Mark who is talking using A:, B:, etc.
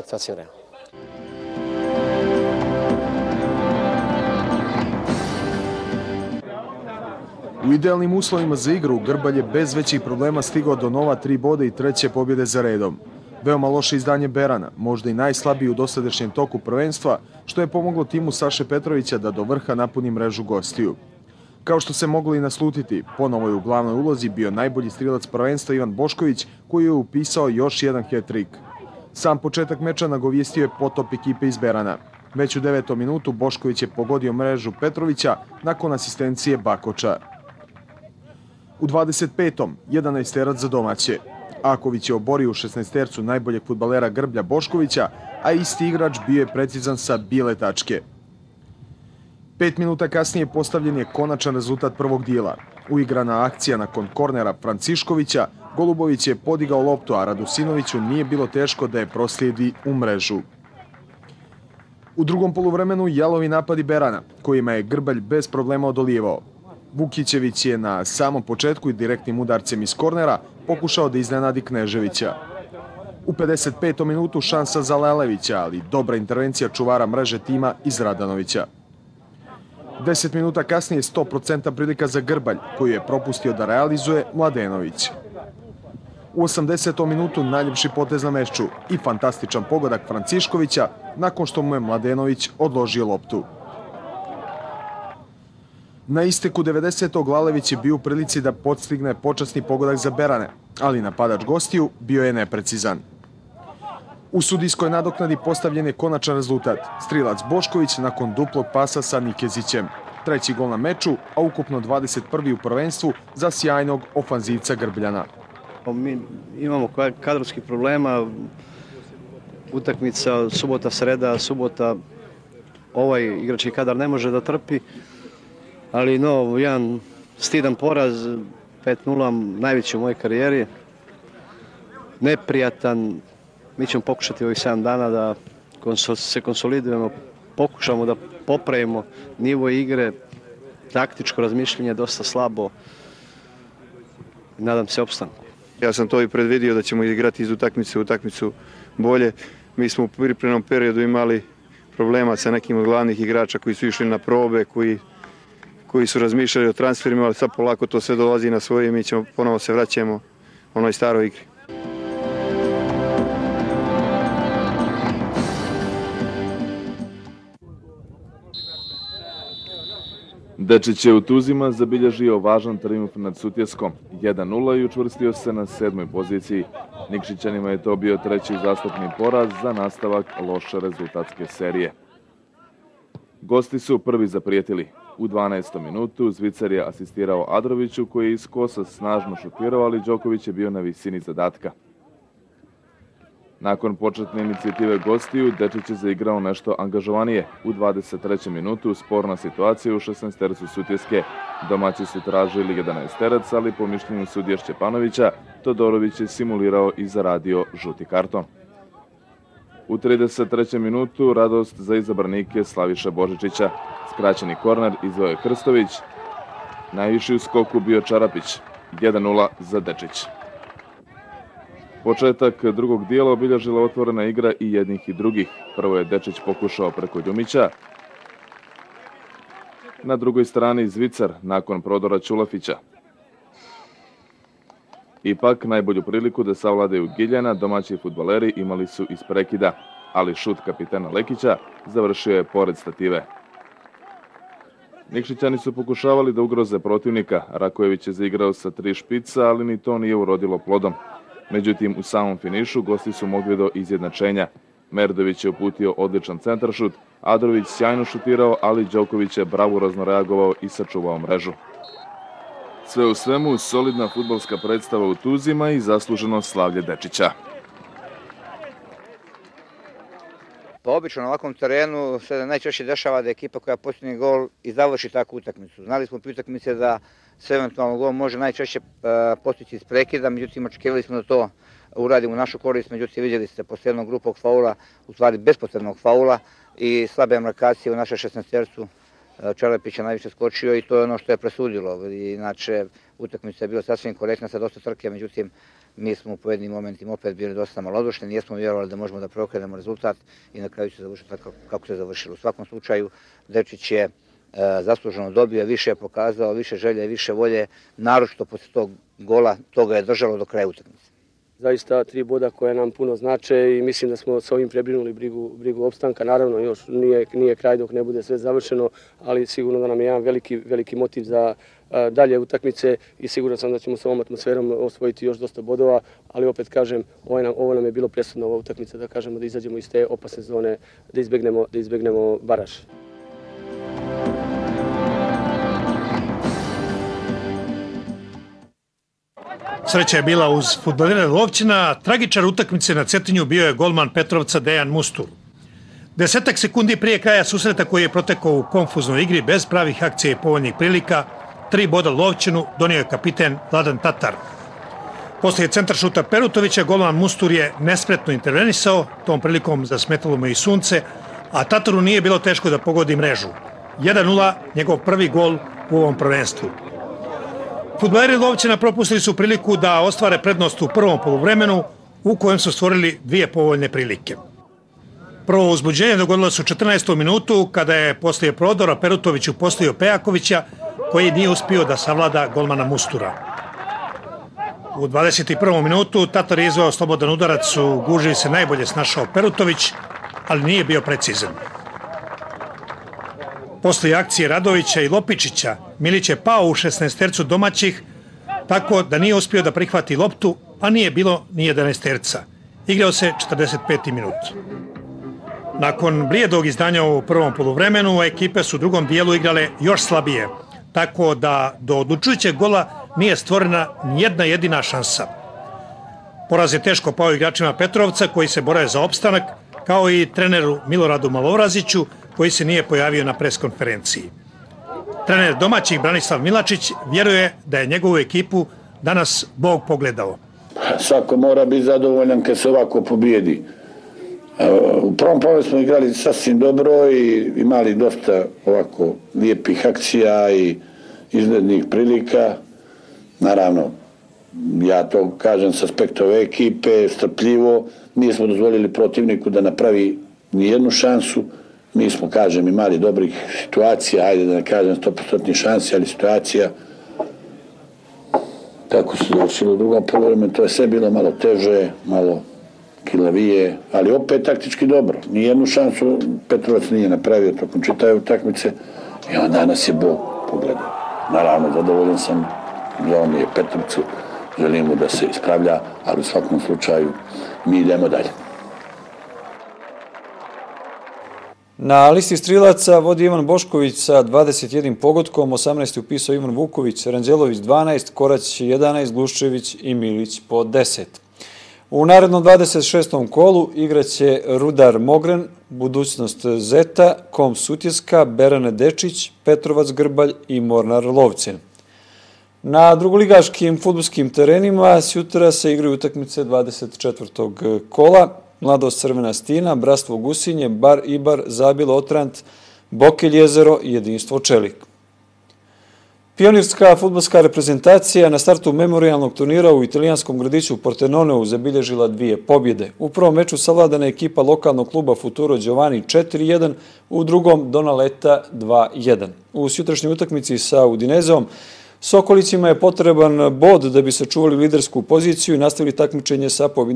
A: sasvim realno.
B: U idealnim uslovima za igru Grbalj je bez većih problema stigao do nova 3 boda i 3. pobjede za redom. Veoma loše izdanje Berana, možda i najslabiji u dosadašnjem toku prvenstva, što je pomoglo timu Saše Petrovića da do vrha napuni mrežu gostiju. Kao što se moglo i naslutiti, ponovo je u glavnoj ulozi bio najbolji strilac prvenstva Ivan Bošković, koji je upisao još jedan hat-trick. Sam početak meča nagovijestio je potop ekipe iz Berana. Već u 9. minutu Bošković je pogodio mrežu Petrovića nakon asistencije Bakoča. U 25. 11-terac za domaće. Aković je oborio u 16-tercu najboljeg fudbalera Grblja Boškovića, a isti igrač bio je precizan sa bile tačke. 5 minuta kasnije postavljen je konačan rezultat prvog dijela. Uigrana akcija nakon kornera Franciškovića, Golubović je podigao loptu, a Radosinoviću nije bilo teško da je proslijedi u mrežu. U drugom poluvremenu jalovi napadi Berana, kojima je Grbalj bez problema odolijevao. Vukićević je na samom početku i direktnim udarcem iz kornera pokušao da iznenadi Kneževića. U 55. minutu šansa za Lelevića, ali dobra intervencija čuvara mreže tima iz Radanovića. 10 minuta kasnije 100% prilika za Grbalj, koju je propustio da realizuje Mladenović. U 80. minutu najljepši potez na meču i fantastičan pogodak Franciškovića nakon što mu je Mladenović odložio loptu. Na isteku 90. Lalević je bio u prilici da podstigne počasni pogodak za Berane, ali napadač gostiju bio je neprecizan. U sudijskoj nadoknadi postavljen je konačan rezultat. Strilac Bošković nakon duplog pasa sa Nikezićem. 3. gol na meču, a ukupno 21. u prvenstvu za sjajnog ofanzivca Grbljana.
C: Mi imamo kadrovskih problema, utakmica subota, sreda, subota, ovaj igrački kadar ne može da trpi, ali jedan stidan poraz, 5-0, najveći u mojoj karijeri, neprijatan. Mi ćemo pokušati ovih 7 dana da se konsolidujemo, pokušamo da popravimo nivo igre, taktičko razmišljanje je dosta slabo, nadam se opstanku.
D: Ja sam to i predvidio da ćemo igrati iz utakmice u utakmicu bolje. Mi smo u pripremnom periodu imali problema sa nekim od glavnih igrača koji su išli na probe, koji su razmišljali o transferima, ali sad polako to sve dolazi na svoje i mi ćemo ponovo se vraćamo onoj staroj igri.
E: Dečić je u Tuzima zabilježio važan trijumf nad Sutjeskom 1-0 i učvrstio se na 7. poziciji. Nikšićanima je to bio 3. uzastopni poraz za nastavak loše rezultatske serije. Gosti su prvi zaprijetili. U 12. minutu Zvicer je asistirao Adroviću koji je iz kosa snažno šutirao, ali Đoković je bio na visini zadatka. Nakon početne inicijative gostiju, Dečić je zaigrao nešto angažovanije. U 23. minutu sporna situacija u 16-tercu Sutjeske. Domaći su tražili 11-terac, ali po mišljenju sudije Šćepanovića, Todorović je simulirao i zaradio žuti karton. U 33. minutu radost za izabranike Slaviša Božičića. Skraćeni korner izveo je Krstović. Najviši u skoku bio Čarapić. 1-0 za Dečić. Početak drugog dijela obilježila otvorena igra i jednih i drugih. Prvo je Dečić pokušao preko Ljumića. Na drugoj strani Zvicar nakon prodora Ćulafića. Ipak najbolju priliku da savladaju Giljana domaći fudbaleri imali su iz prekida, ali šut kapitana Lekića završio je pored stative. Nikšićani su pokušavali da ugroze protivnika. Rakojević je zaigrao sa 3 špica, ali ni to nije urodilo plodom. Međutim, u samom finišu gosti su mogli do izjednačenja. Merdović je uputio odličan centaršut, Adrović sjajno šutirao, ali Đoković je bravurozno reagovao i sačuvao mrežu. Sve u svemu, solidna fudbalska predstava u Tuzima i zasluženo slavlje Dečića.
F: Pa obično na ovakvom terenu se najčešće dešava da ekipa koja postigne gol i završi takvu utakmicu. Znali smo pri utakmici da se eventualno gol može najčešće postići iz prekida, međutim očekivali smo da to uradimo u našu korist, međutim vidjeli ste posle jednog grupog faula, u stvari bespotrebnog faula i slabe markacije u našoj 16-tercu. Čelepić je najviše skočio i to je ono što je presudilo. Inače, utakmica je bila sasvim korektna sa dosta trke, međutim Mi smo u pojedinim momentima opet bili dosta malodušni, nismo vjerovali da možemo da preokrenemo rezultat i na kraju se završilo tako kako se završilo. U svakom slučaju, Dečić je zasluženo dobio, više je pokazao, više želje, više volje, naročito posle tog gola, toga je držalo do kraja utakmice.
A: Zaista 3 boda koje nam puno znače i mislim da smo s ovim prebrinuli brigu opstanka. Naravno, još nije kraj dok ne bude sve završeno, ali sigurno da nam je jedan veliki motiv za dalje utakmice i siguran sam da ćemo s ovom atmosferom osvojiti još dosta bodova, ali opet kažem, ovo nam je bilo presudno, ova utakmica, da kažemo da izađemo iz te opasne zone, da izbegnemo baraž.
G: Sreća je bila uz fudbalere Lovćina. Tragičar utakmice na Cetinju bio je golman Petrovca Dejan Mustur. 10 sekundi prije kraja susreta koji je protekao u konfuznoj igri bez pravih akcija i povoljnih prilika, 3 boda Lovćinu donio je kapiten Vladan Tatar. Poslije centaršuta Perutovića golman Mustur je nespretno intervenisao, tom prilikom zasmetalo mu i sunce, a Tataru nije bilo teško da pogodi mrežu. 1:0, njegov prvi gol u ovom prvenstvu. Fudbaleri Lovćina propustili su priliku da ostvare prednost u prvom poluvremenu u kojem su stvorili 2 povoljne prilike. Prvo uzbuđenje dogodilo se u 14. minutu kada je poslije prodora Perutović uposlio Pejakovića koji nije uspio da savlada golmana Mustura. U 21. minutu Tatar je izveo slobodan udarac, u gužvi se najbolje snašao Perutović, ali nije bio precizan. Poslije akcije Radovića i Lopičića, Milić je pao u 16-tercu domaćih, tako da nije uspio da prihvati loptu, a nije bilo ni 11-terca. Igrao se 45. minut. Nakon blijedog izdanja u prvom poluvremenu, ekipe su u drugom dijelu igrale još slabije, tako da do odlučujućeg gola nije stvorena nijedna jedina šansa. Poraz je teško pao igračima Petrovca koji se bore za opstanak, kao i treneru Miloradu Maloraziću koji se nije pojavio na preskonferenciji. Trener domaćih Branislav Milačić vjeruje da je njegovu ekipu danas Bog pogledao.
H: Svako mora biti zadovoljan kad se ovako pobijedi. U prvom polu smo igrali sasvim dobro i imali dosta ovako lijepih akcija i izglednih prilika. Naravno, ja to kažem sa aspekta ove ekipe, strpljivo. Nismo dozvolili protivniku da napravi nijednu šansu. Mi smo, kažem, imali dobrih situacija, ajde da ne kažem 100% šansi, ali situacija. Tako se završilo u drugom poluvremenu, to je sve bilo malo teže, malo kilavije, ali opet taktički dobro. Nijednu šansu Petrovac nije napravio tokom čitave utakmice i on danas je Bog pogledao. Naravno, zadovoljan sam, žao mi je Petrovcu, želim mu da se ispravlja, ali u svakom slučaju mi idemo dalje.
I: Na listi strilaca vodi Ivan Bošković sa 21 pogodkom, 18 upisao Ivan Vuković, Ranđelović 12, Korać 11, Gluščević i Milić po 10. U narednom 26. kolu igraće Rudar Mogren, Budućnost Zeta, Kom Sutjeska, Berane Dečić, Petrovac Grbalj i Mornar Lovćin. Na drugoligaškim fudbalskim terenima sjutra se igraju utakmice 24. kola. Mladost Crvena Stina, Bratstvo Gusinje, Bar Ibar, Zabilo Otrant, Bokelj Jezero i Jedinstvo Čelik. Pionirska fudbalska reprezentacija na startu memorijalnog turnira u italijanskom gradiću Pordenoneu zabilježila 2 pobjede. U prvom meču savladana ekipa lokalnog kluba Futuro Giovanni 4-1, u drugom Donaleta 2-1. U sutrašnjoj utakmici sa Udinezom Sokolićima je potreban bod da bi sačuvali lidersku poziciju i nastavili takmičenje sa pobjedom